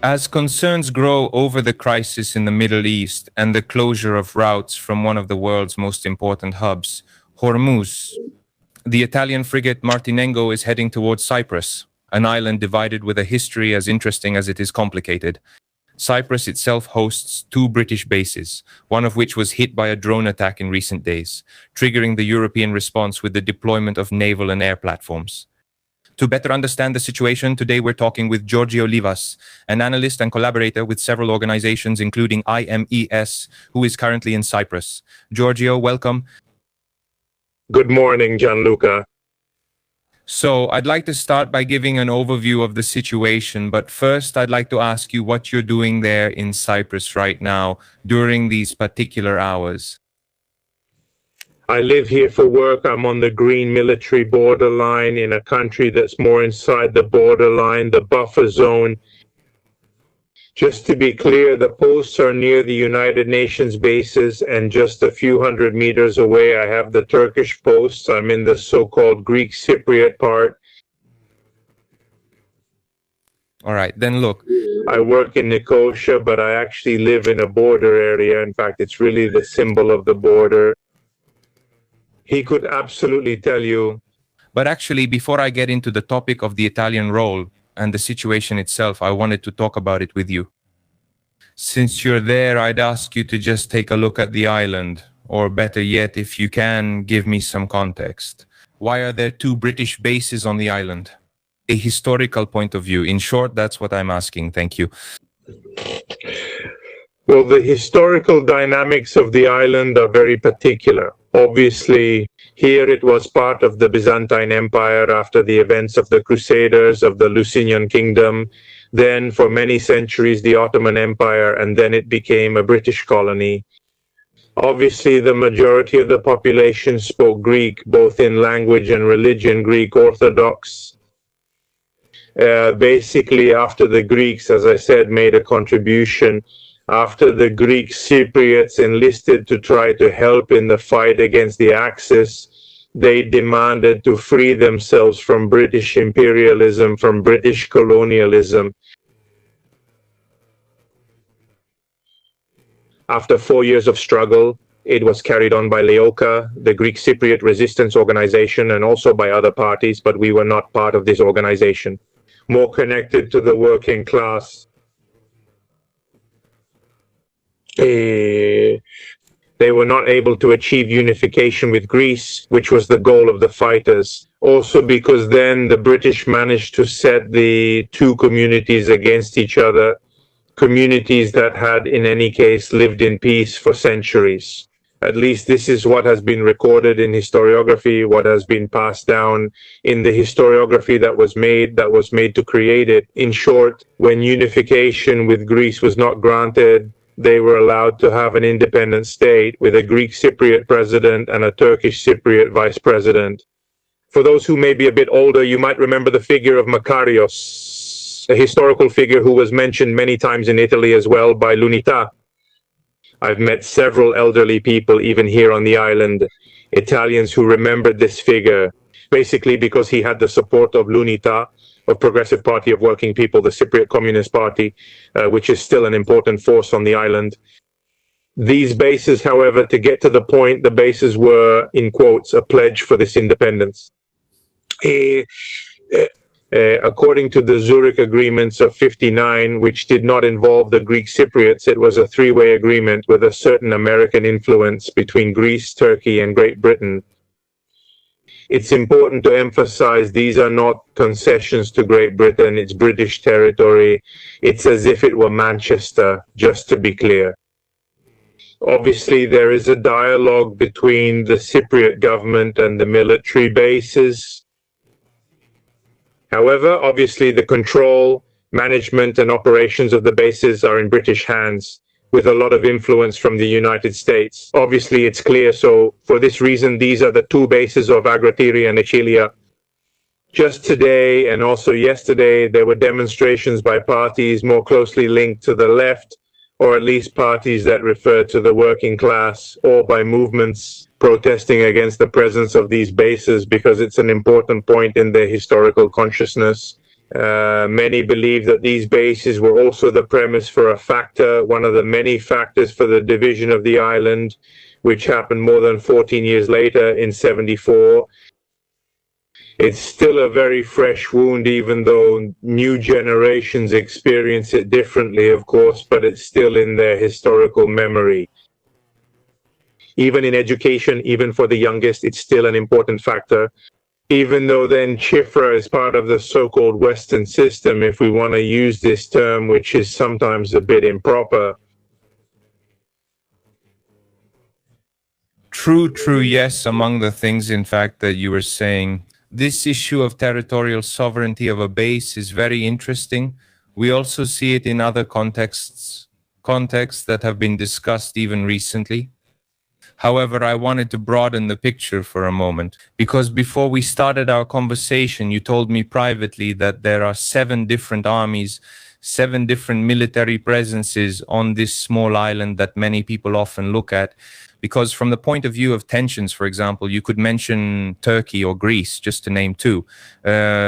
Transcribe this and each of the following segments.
As concerns grow over the crisis in the Middle East and the closure of routes from one of the world's most important hubs, Hormuz, the Italian frigate Martinengo is heading towards Cyprus, an island divided with a history as interesting as it is complicated. Cyprus itself hosts two British bases, one of which was hit by a drone attack in recent days, triggering the European response with the deployment of naval and air platforms. To better understand the situation, today we're talking with Giorgio Livas, an analyst and collaborator with several organizations, including IMES, who is currently in Cyprus. Giorgio, welcome. Good morning, Gianluca. So, I'd like to start by giving an overview of the situation, but first I'd like to ask you what you're doing there in Cyprus right now during these particular hours. I live here for work. I'm on the green military borderline in a country that's more inside the borderline, the buffer zone. Just to be clear, the posts are near the United Nations bases, and just a few hundred meters away I have the Turkish posts. I'm in the so-called Greek Cypriot part. All right, then look. I work in Nicosia, but I actually live in a border area. In fact, it's really the symbol of the border. He could absolutely tell you. But actually, before I get into the topic of the Italian role and the situation itself, I wanted to talk about it with you. Since you're there, I'd ask you to just take a look at the island, or better yet, if you can, give me some context. Why are there two British bases on the island? A historical point of view. In short, that's what I'm asking. Thank you. Well, the historical dynamics of the island are very particular. Obviously, here it was part of the Byzantine Empire after the events of the Crusaders, of the Lusinian Kingdom, then for many centuries the Ottoman Empire, and then it became a British colony. Obviously, the majority of the population spoke Greek, both in language and religion, Greek Orthodox. Basically, after the Greeks, as I said, made a contribution, after the Greek Cypriots enlisted to try to help in the fight against the Axis, they demanded to free themselves from British imperialism, from British colonialism. After 4 years of struggle, it was carried on by Leoka, the Greek Cypriot resistance organization, and also by other parties, but we were not part of this organization. More connected to the working class. They were not able to achieve unification with Greece, which was the goal of the fighters. Also because then the British managed to set the two communities against each other, communities that had in any case lived in peace for centuries. At least this is what has been recorded in historiography, what has been passed down in the historiography that was made to create it. In short, when unification with Greece was not granted, they were allowed to have an independent state with a Greek Cypriot president and a Turkish Cypriot vice president. For those who may be a bit older, you might remember the figure of Makarios, a historical figure who was mentioned many times in Italy as well by l'Unità. I've met several elderly people, even here on the island, Italians who remembered this figure, basically because he had the support of l'Unità, of Progressive Party of Working People, the Cypriot Communist Party, which is still an important force on the island. These bases, however, to get to the point, the bases were, in quotes, a pledge for this independence. According to the Zurich agreements of '59, which did not involve the Greek Cypriots, it was a three-way agreement with a certain American influence between Greece, Turkey, and Great Britain. It's important to emphasize these are not concessions to Great Britain, it's British territory. It's as if it were Manchester, just to be clear. Obviously, there is a dialogue between the Cypriot government and the military bases. However, obviously, the control, management, and operations of the bases are in British hands, with a lot of influence from the United States. Obviously, it's clear. So for this reason, these are the two bases of Agrattiri and Acilia. Just today and also yesterday, there were demonstrations by parties more closely linked to the left, or at least parties that refer to the working class, or by movements protesting against the presence of these bases because it's an important point in their historical consciousness. Many believe that these bases were also the premise for a factor, one of the many factors for the division of the island, which happened more than 14 years later in 74. It's still a very fresh wound, even though new generations experience it differently, of course, but it's still in their historical memory. Even in education, even for the youngest, it's still an important factor. Even though then Chifra is part of the so-called Western system, if we want to use this term, which is sometimes a bit improper. True, yes, among the things, in fact, that you were saying. This issue of territorial sovereignty of a base is very interesting. We also see it in other contexts that have been discussed even recently. However, I wanted to broaden the picture for a moment, because before we started our conversation, you told me privately that there are 7 different armies, 7 different military presences on this small island that many people often look at. Because from the point of view of tensions, for example, you could mention Turkey or Greece, just to name 2,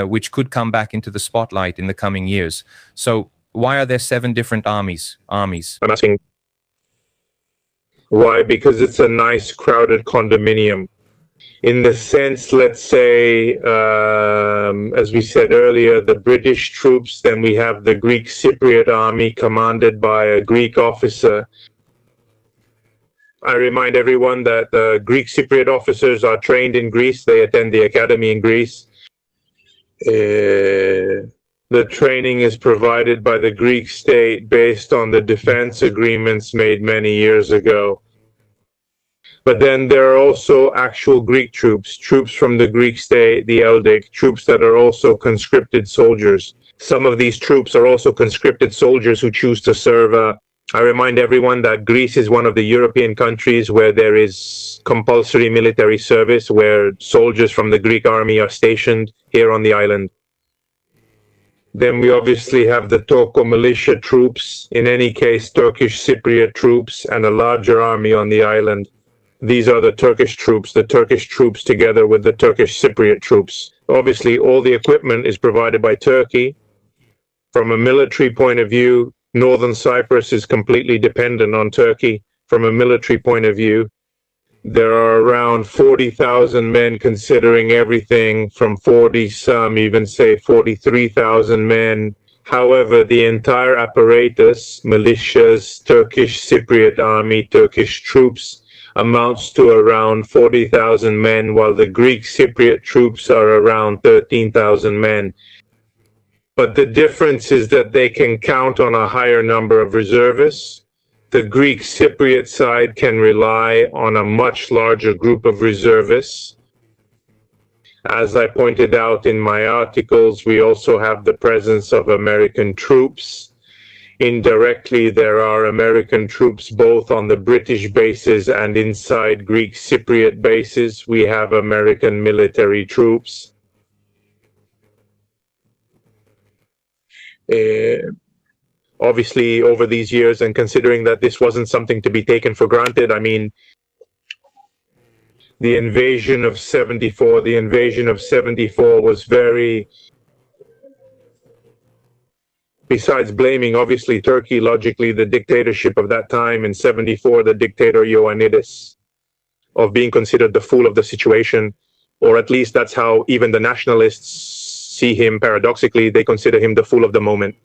which could come back into the spotlight in the coming years. So why are there 7 different armies? I'm asking why? Because it's a nice crowded condominium. In the sense, let's say, as we said earlier, the British troops, then we have the Greek Cypriot army commanded by a Greek officer. I remind everyone that the Greek Cypriot officers are trained in Greece. They attend the academy in Greece. The training is provided by the Greek state based on the defense agreements made many years ago. But then there are also actual Greek troops from the Greek state, the Eldic, troops that are also conscripted soldiers. Some of these troops are also conscripted soldiers who choose to serve. I remind everyone that Greece is one of the European countries where there is compulsory military service, where soldiers from the Greek army are stationed here on the island. Then we obviously have the Turco militia troops, in any case Turkish Cypriot troops, and a larger army on the island. These are the Turkish troops together with the Turkish Cypriot troops. Obviously, all the equipment is provided by Turkey. From a military point of view, Northern Cyprus is completely dependent on Turkey. From a military point of view, there are around 40,000 men, considering everything from 40, some even say 43,000 men. However, the entire apparatus, militias, Turkish Cypriot army, Turkish troops, amounts to around 40,000 men, while the Greek Cypriot troops are around 13,000 men. But the difference is that they can count on a higher number of reservists. The Greek Cypriot side can rely on a much larger group of reservists. As I pointed out in my articles, we also have the presence of American troops. Indirectly, there are American troops both on the British bases and inside Greek Cypriot bases. We have American military troops. Obviously, over these years, and considering that this wasn't something to be taken for granted, I mean, the invasion of 74 was very, besides blaming, obviously, Turkey, logically, the dictatorship of that time in 74, the dictator Ioannidis, of being considered the fool of the situation, or at least that's how even the nationalists see him. Paradoxically, they consider him the fool of the moment.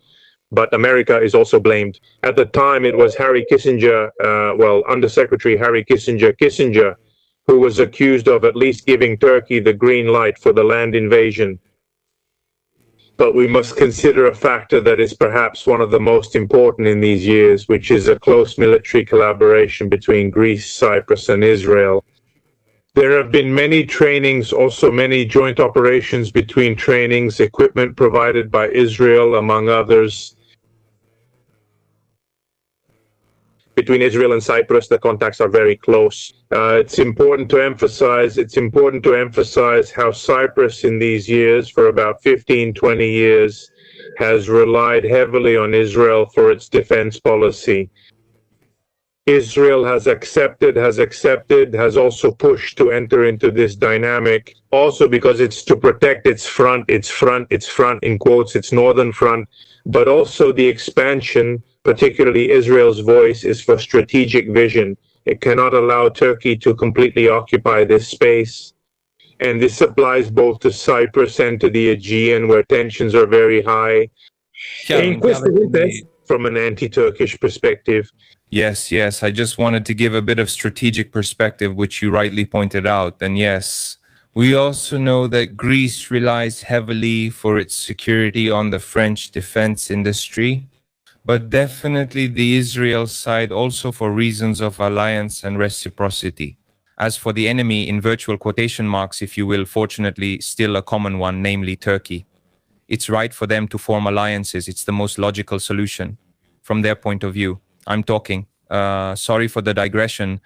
But America is also blamed. At the time, it was Harry Kissinger, Undersecretary Harry Kissinger, who was accused of at least giving Turkey the green light for the land invasion. But we must consider a factor that is perhaps one of the most important in these years, which is a close military collaboration between Greece, Cyprus, and Israel. There have been many trainings, also many joint operations between trainings, equipment provided by Israel, among others. Between Israel and Cyprus, the contacts are very close. It's important to emphasize how Cyprus in these years, for about 15, 20 years, has relied heavily on Israel for its defense policy. Israel has accepted, has also pushed to enter into this dynamic, also because it's to protect its front, in quotes, its northern front, but also the expansion, particularly Israel's voice, is for strategic vision. It cannot allow Turkey to completely occupy this space. And this applies both to Cyprus and to the Aegean, where tensions are very high. In questo from an anti-Turkish perspective. Yes, yes. I just wanted to give a bit of strategic perspective, which you rightly pointed out. And yes, we also know that Greece relies heavily for its security on the French defense industry, but definitely the Israel side also for reasons of alliance and reciprocity. As for the enemy, in virtual quotation marks, if you will, fortunately still a common one, namely Turkey. It's right for them to form alliances. It's the most logical solution from their point of view. I'm talking. Sorry for the digression.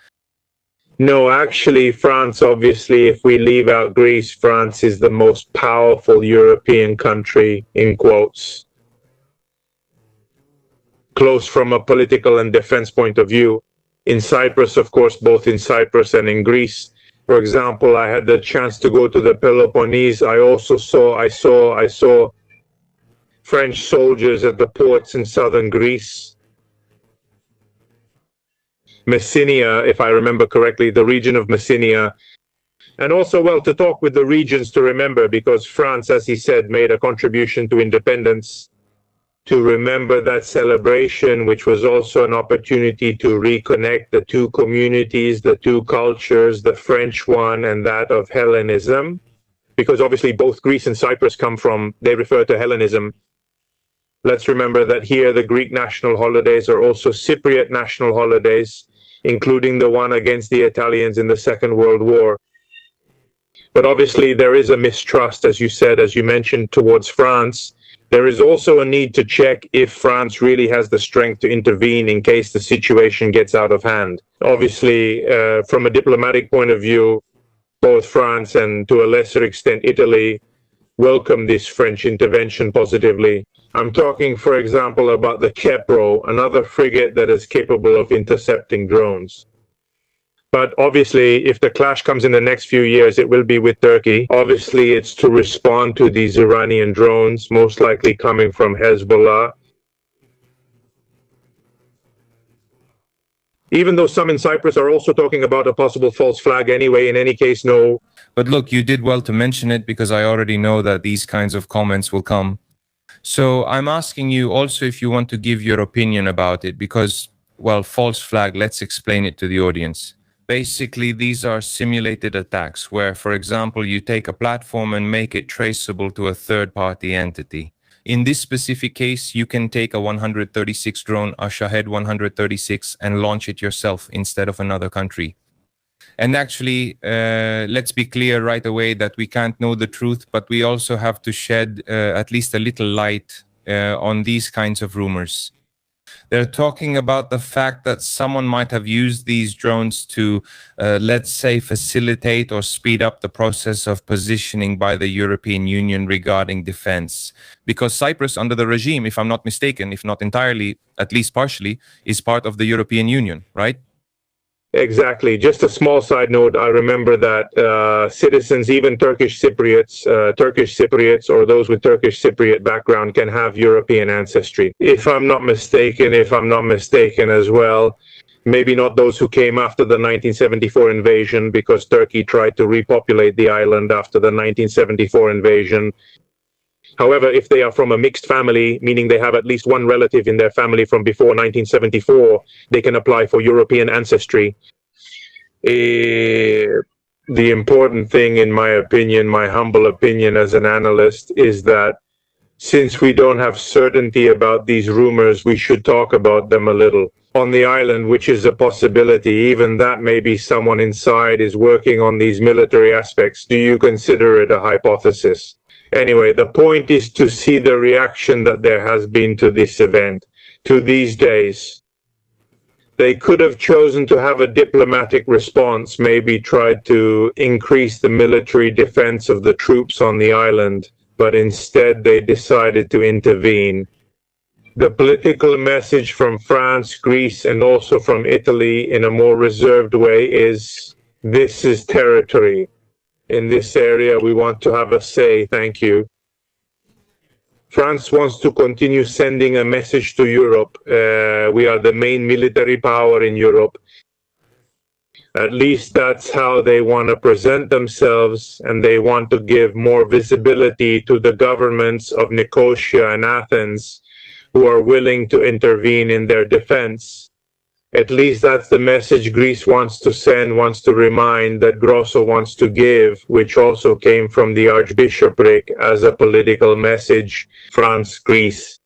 No, actually, France, obviously, if we leave out Greece, France is the most powerful European country, in quotes. Close from a political and defense point of view. In Cyprus, of course, both in Cyprus and in Greece. For example, I had the chance to go to the Peloponnese. I saw French soldiers at the ports in southern Greece. Messenia, if I remember correctly, the region of Messenia. And also, well, to talk with the regions to remember, because France, as he said, made a contribution to independence, to remember that celebration, which was also an opportunity to reconnect the two communities, the two cultures, the French one and that of Hellenism, because obviously both Greece and Cyprus they refer to Hellenism. Let's remember that here the Greek national holidays are also Cypriot national holidays, including the one against the Italians in the Second World War. But obviously there is a mistrust, as you said, as you mentioned, towards France. There is also a need to check if France really has the strength to intervene in case the situation gets out of hand. Obviously, from a diplomatic point of view, both France and to a lesser extent Italy welcome this French intervention positively. I'm talking, for example, about the Kepro, another frigate that is capable of intercepting drones. But obviously, if the clash comes in the next few years, it will be with Turkey. Obviously, it's to respond to these Iranian drones, most likely coming from Hezbollah. Even though some in Cyprus are also talking about a possible false flag anyway, in any case, no. But look, you did well to mention it because I already know that these kinds of comments will come. So I'm asking you also if you want to give your opinion about it because, well, false flag, let's explain it to the audience. Basically, these are simulated attacks where, for example, you take a platform and make it traceable to a third-party entity. In this specific case, you can take a 136 drone, a Shahed 136, and launch it yourself instead of another country. And actually, let's be clear right away that we can't know the truth, but we also have to shed at least a little light on these kinds of rumors. They're talking about the fact that someone might have used these drones to, let's say, facilitate or speed up the process of positioning by the European Union regarding defense. Because Cyprus, under the regime, if I'm not mistaken, if not entirely, at least partially, is part of the European Union, right? Exactly. Just a small side note, I remember that citizens, even Turkish Cypriots or those with Turkish Cypriot background can have European ancestry. If I'm not mistaken as well, maybe not those who came after the 1974 invasion, because Turkey tried to repopulate the island after the 1974 invasion. However, if they are from a mixed family, meaning they have at least one relative in their family from before 1974, they can apply for European ancestry. The important thing, in my opinion, my humble opinion as an analyst, is that since we don't have certainty about these rumors, we should talk about them a little. On the island, which is a possibility, even that maybe someone inside is working on these military aspects. Do you consider it a hypothesis? Anyway, the point is to see the reaction that there has been to this event, to these days. They could have chosen to have a diplomatic response, maybe tried to increase the military defense of the troops on the island, but instead they decided to intervene. The political message from France, Greece, and also from Italy in a more reserved way is this is territory. In this area, we want to have a say. Thank you. France wants to continue sending a message to Europe. We are the main military power in Europe. At least that's how they want to present themselves, and they want to give more visibility to the governments of Nicosia and Athens who are willing to intervene in their defense. At least that's the message Greece wants to send, wants to remind, that Grosso wants to give, which also came from the Archbishopric as a political message, France, Greece.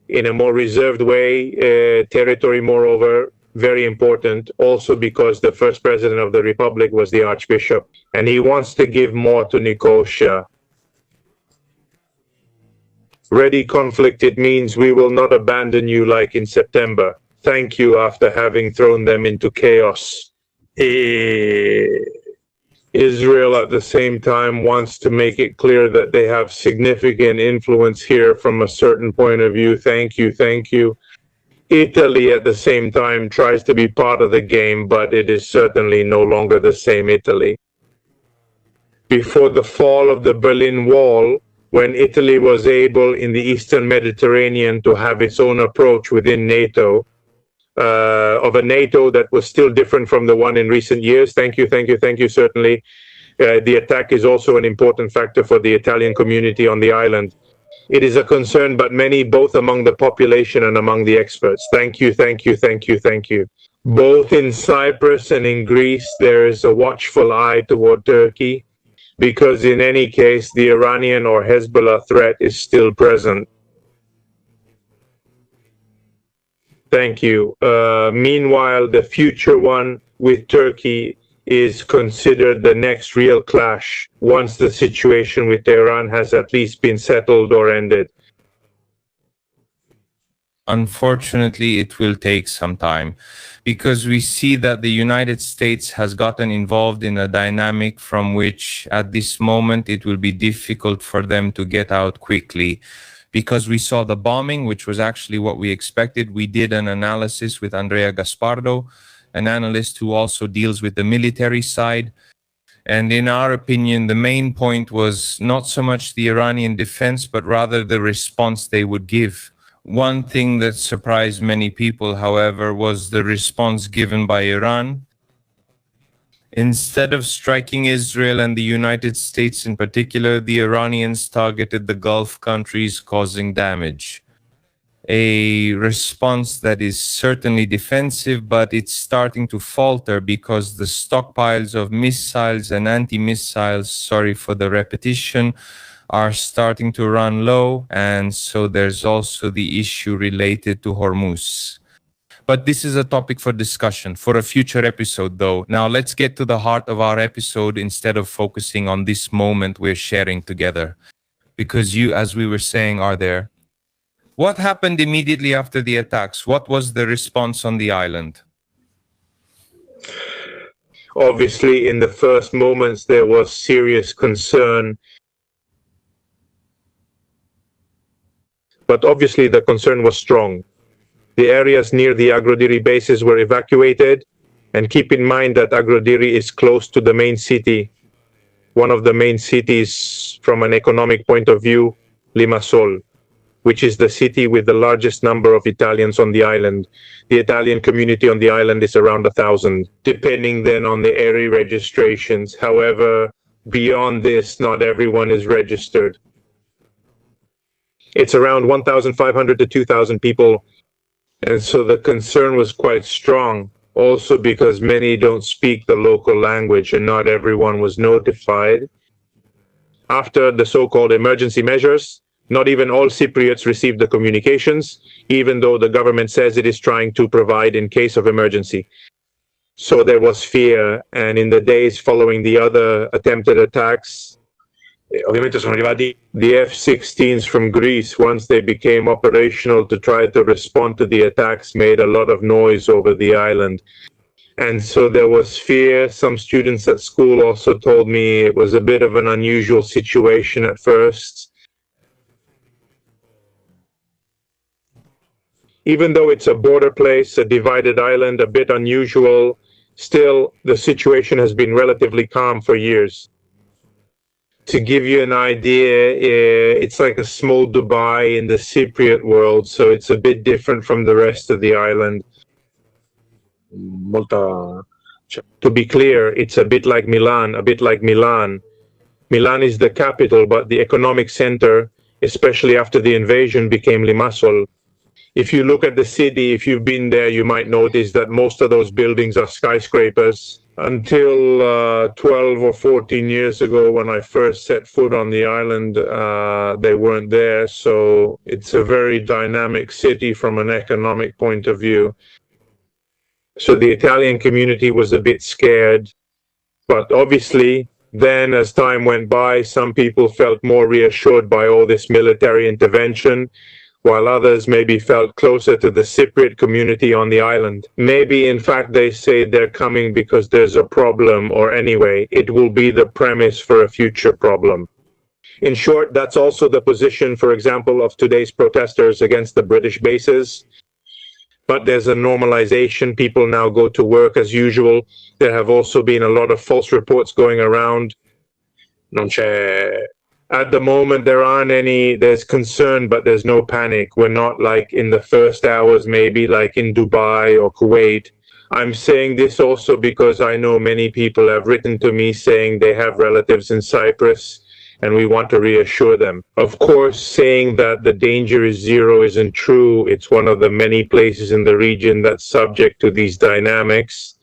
In a more reserved way, territory, moreover, very important, also because the first president of the Republic was the Archbishop, and he wants to give more to Nicosia. Ready conflict, it means we will not abandon you like in September. Thank you after having thrown them into chaos. Israel at the same time wants to make it clear that they have significant influence here from a certain point of view. Thank you, thank you. Italy at the same time tries to be part of the game, but it is certainly no longer the same Italy. Before the fall of the Berlin Wall, when Italy was able in the Eastern Mediterranean to have its own approach within NATO, of a NATO that was still different from the one in recent years. Thank you, thank you, thank you, certainly. The attack is also an important factor for the Italian community on the island. It is a concern, but many, both among the population and among the experts. Thank you, thank you, thank you, thank you. Both in Cyprus and in Greece, there is a watchful eye toward Turkey, because in any case, the Iranian or Hezbollah threat is still present. Thank you. Meanwhile, the future one with Turkey is considered the next real clash once the situation with Iran has at least been settled or ended. Unfortunately, it will take some time because we see that the United States has gotten involved in a dynamic from which at this moment it will be difficult for them to get out quickly. Because we saw the bombing, which was actually what we expected. We did an analysis with Andrea Gaspardo, an analyst who also deals with the military side. And in our opinion, the main point was not so much the Iranian defense, but rather the response they would give. One thing that surprised many people, however, was the response given by Iran. Instead of striking Israel and the United States in particular, the Iranians targeted the Gulf countries, causing damage. A response that is certainly defensive, but it's starting to falter because the stockpiles of missiles and anti-missiles, sorry for the repetition, are starting to run low, and so there's also the issue related to Hormuz. But this is a topic for discussion for a future episode, though. Now let's get to the heart of our episode instead of focusing on this moment we're sharing together. Because you, as we were saying, are there. What happened immediately after the attacks? What was the response on the island? Obviously, in the first moments, there was serious concern. But obviously, the concern was strong. The areas near the Agrodiri bases were evacuated, and keep in mind that Agrodiri is close to the main city, one of the main cities from an economic point of view, Limassol, which is the city with the largest number of Italians on the island. The Italian community on the island is around 1,000, depending then on the area registrations. However, beyond this, not everyone is registered. It's around 1,500 to 2,000 people. And so the concern was quite strong, also because many don't speak the local language and not everyone was notified. After the so-called emergency measures, not even all Cypriots received the communications, even though the government says it is trying to provide in case of emergency. So there was fear, and in the days following the other attempted attacks, the F-16s from Greece, once they became operational to try to respond to the attacks, made a lot of noise over the island. And so there was fear. Some students at school also told me it was a bit of an unusual situation at first. Even though it's a border place, a divided island, a bit unusual, still the situation has been relatively calm for years. To give you an idea, it's like a small Dubai in the Cypriot world, so it's a bit different from the rest of the island. To be clear, it's a bit like Milan, a bit like Milan. Milan is the capital, but the economic center, especially after the invasion, became Limassol. If you look at the city, if you've been there, you might notice that most of those buildings are skyscrapers. Until 12 or 14 years ago, when I first set foot on the island, they weren't there. So it's a very dynamic city from an economic point of view. So the Italian community was a bit scared. But obviously, then as time went by, some people felt more reassured by all this military intervention, while others maybe felt closer to the Cypriot community on the island. Maybe, in fact, they say they're coming because there's a problem, or anyway, it will be the premise for a future problem. In short, that's also the position, for example, of today's protesters against the British bases. But there's a normalization. People now go to work as usual. There have also been a lot of false reports going around. At the moment, there aren't any, there's concern, but there's no panic. We're not like in the first hours, maybe like in Dubai or Kuwait. I'm saying this also because I know many people have written to me saying they have relatives in Cyprus, and we want to reassure them. Of course, saying that the danger is zero isn't true. It's one of the many places in the region that's subject to these dynamics.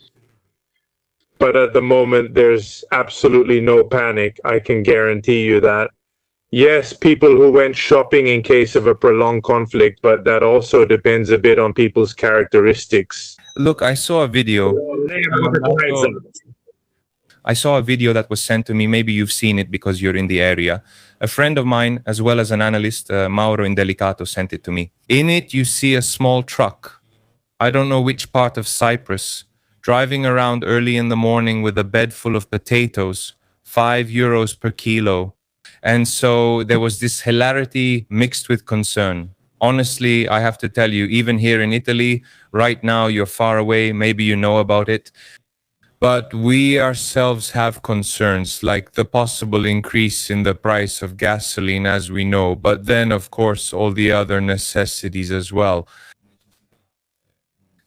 But at the moment, there's absolutely no panic. I can guarantee you that. Yes, people who went shopping in case of a prolonged conflict, but that also depends a bit on people's characteristics. Look, I saw a video. I saw a video that was sent to me. Maybe you've seen it because you're in the area. A friend of mine, as well as an analyst, Mauro Indelicato, sent it to me. In it, you see a small truck. I don't know which part of Cyprus, driving around early in the morning with a bed full of potatoes, €5 per kilo. And so there was this hilarity mixed with concern. Honestly, I have to tell you, even here in Italy, right now you're far away, maybe you know about it. But we ourselves have concerns, like the possible increase in the price of gasoline, as we know, but then, of course, all the other necessities as well.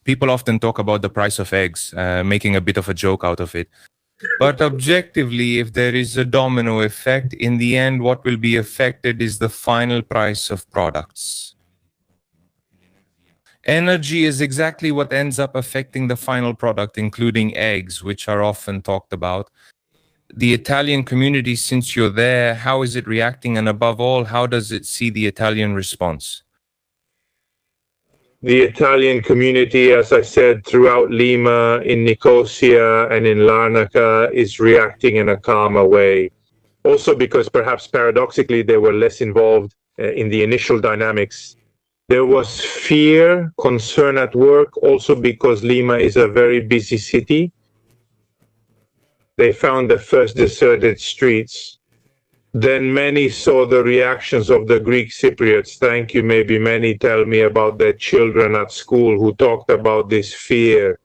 People often talk about the price of eggs, making a bit of a joke out of it. But objectively, if there is a domino effect, in the end, what will be affected is the final price of products. Energy is exactly what ends up affecting the final product, including eggs, which are often talked about. The Italian community, since you're there, how is it reacting? And above all, how does it see the Italian response? The Italian community, as I said, throughout Lima, in Nicosia, and in Larnaca, is reacting in a calmer way. Also because perhaps paradoxically, they were less involved in the initial dynamics. There was fear, concern at work, also because Lima is a very busy city. They found the first deserted streets. Then many saw the reactions of the Greek Cypriots. Thank you. Maybe many tell me about their children at school who talked about this fear.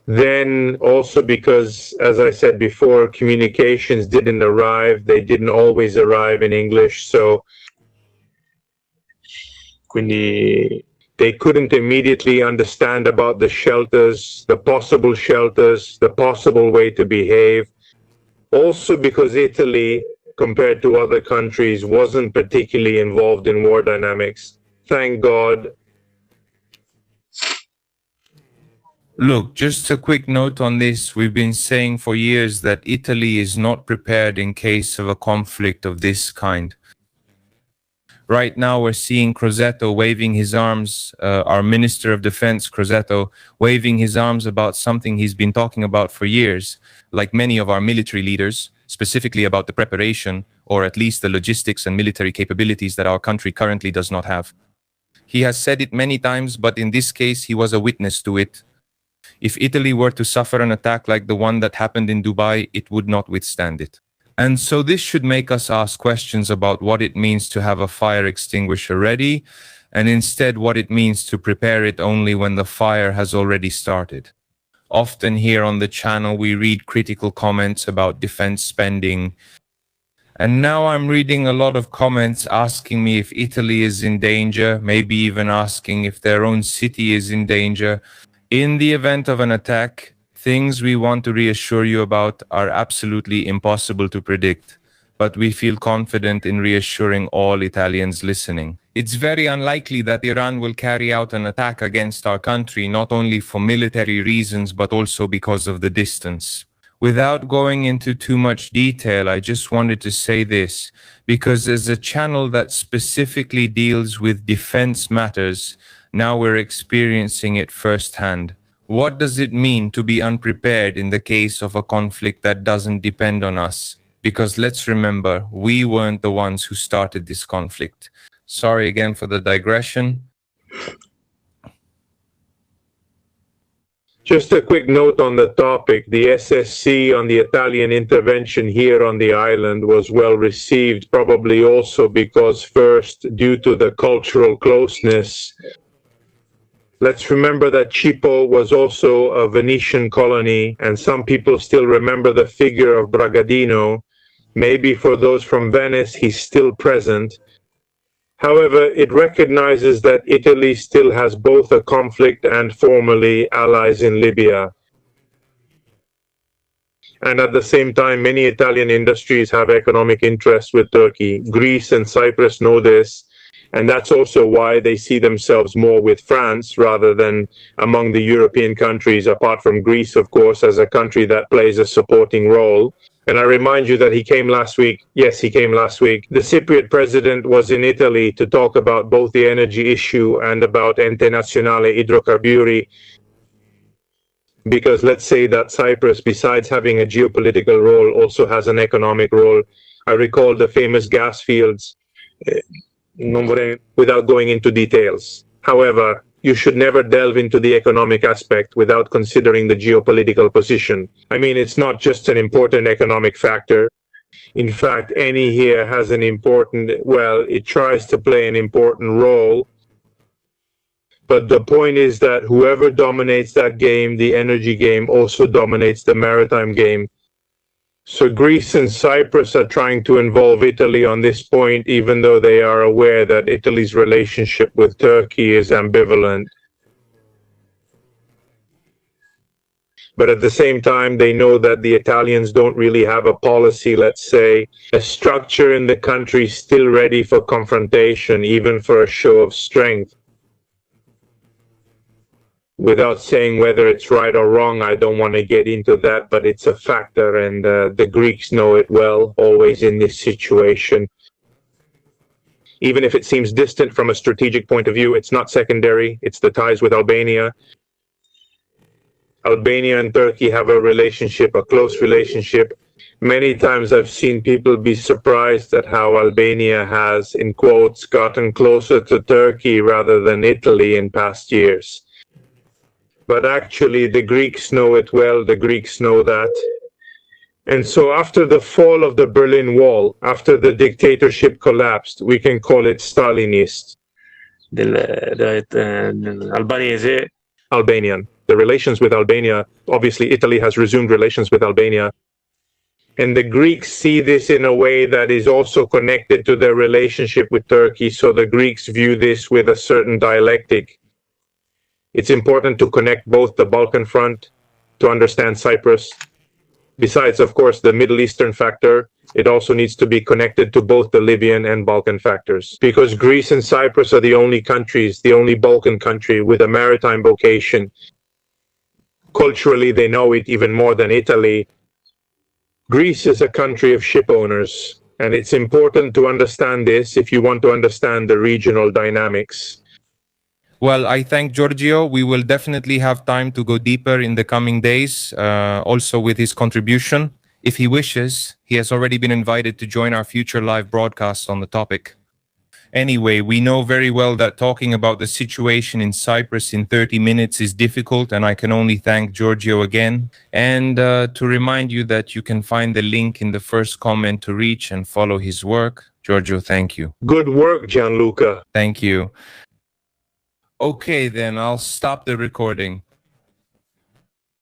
Then also because, as I said before, communications didn't arrive. They didn't always arrive in English. So quindi they couldn't immediately understand about the shelters, the possible way to behave. Also because Italy, compared to other countries, wasn't particularly involved in war dynamics. Thank God. Look, just a quick note on this. We've been saying for years that Italy is not prepared in case of a conflict of this kind. Right now, we're seeing Crosetto waving his arms, our Minister of Defense, Crosetto, waving his arms about something he's been talking about for years, like many of our military leaders, specifically about the preparation, or at least the logistics and military capabilities that our country currently does not have. He has said it many times, but in this case, he was a witness to it. If Italy were to suffer an attack like the one that happened in Dubai, it would not withstand it. And so this should make us ask questions about what it means to have a fire extinguisher ready, and instead what it means to prepare it only when the fire has already started. Often here on the channel, we read critical comments about defense spending. And now I'm reading a lot of comments asking me if Italy is in danger, maybe even asking if their own city is in danger. In the event of an attack, things we want to reassure you about are absolutely impossible to predict, but we feel confident in reassuring all Italians listening. It's very unlikely that Iran will carry out an attack against our country, not only for military reasons, but also because of the distance. Without going into too much detail, I just wanted to say this, because as a channel that specifically deals with defense matters, now we're experiencing it firsthand. What does it mean to be unprepared in the case of a conflict that doesn't depend on us? Because let's remember, we weren't the ones who started this conflict. Sorry again for the digression. Just a quick note on the topic. The SSC on the Italian intervention here on the island was well received, probably also because first, due to the cultural closeness. Let's remember that Cipro was also a Venetian colony, and some people still remember the figure of Bragadino. Maybe for those from Venice, he's still present. However, it recognizes that Italy still has both a conflict and formally allies in Libya. And at the same time, many Italian industries have economic interests with Turkey. Greece and Cyprus know this, and that's also why they see themselves more with France rather than among the European countries, apart from Greece, of course, as a country that plays a supporting role. And I remind you that he came last week. Yes, he came last week. The Cypriot president was in Italy to talk about both the energy issue and about Ente Nazionale Idrocarburi. Because let's say that Cyprus, besides having a geopolitical role, also has an economic role. I recall the famous gas fields, without going into details. However, you should never delve into the economic aspect without considering the geopolitical position. I mean, it's not just an important economic factor. In fact, any here has an important, well, it tries to play an important role. But the point is that whoever dominates that game, the energy game, also dominates the maritime game. So Greece and Cyprus are trying to involve Italy on this point, even though they are aware that Italy's relationship with Turkey is ambivalent. But at the same time, they know that the Italians don't really have a policy, let's say, a structure in the country still ready for confrontation, even for a show of strength. Without saying whether it's right or wrong, I don't want to get into that, but it's a factor, and the Greeks know it well, always in this situation. Even if it seems distant from a strategic point of view, it's not secondary. It's the ties with Albania. Albania and Turkey have a relationship, a close relationship. Many times I've seen people be surprised at how Albania has, in quotes, gotten closer to Turkey rather than Italy in past years. But actually, the Greeks know it well. The Greeks know that. And so after the fall of the Berlin Wall, after the dictatorship collapsed, we can call it Stalinist. Albanian. The relations with Albania, obviously Italy has resumed relations with Albania. And the Greeks see this in a way that is also connected to their relationship with Turkey. So the Greeks view this with a certain dialectic. It's important to connect both the Balkan front to understand Cyprus. Besides, of course, the Middle Eastern factor, it also needs to be connected to both the Libyan and Balkan factors. Because Greece and Cyprus are the only countries, the only Balkan country with a maritime vocation. Culturally, they know it even more than Italy. Greece is a country of ship owners, and it's important to understand this if you want to understand the regional dynamics. Well, I thank Giorgio. We will definitely have time to go deeper in the coming days, also with his contribution. If he wishes, he has already been invited to join our future live broadcasts on the topic. Anyway, we know very well that talking about the situation in Cyprus in 30 minutes is difficult, and I can only thank Giorgio again. And to remind you that you can find the link in the first comment to reach and follow his work. Giorgio, thank you. Good work, Gianluca. Thank you. Okay, then I'll stop the recording.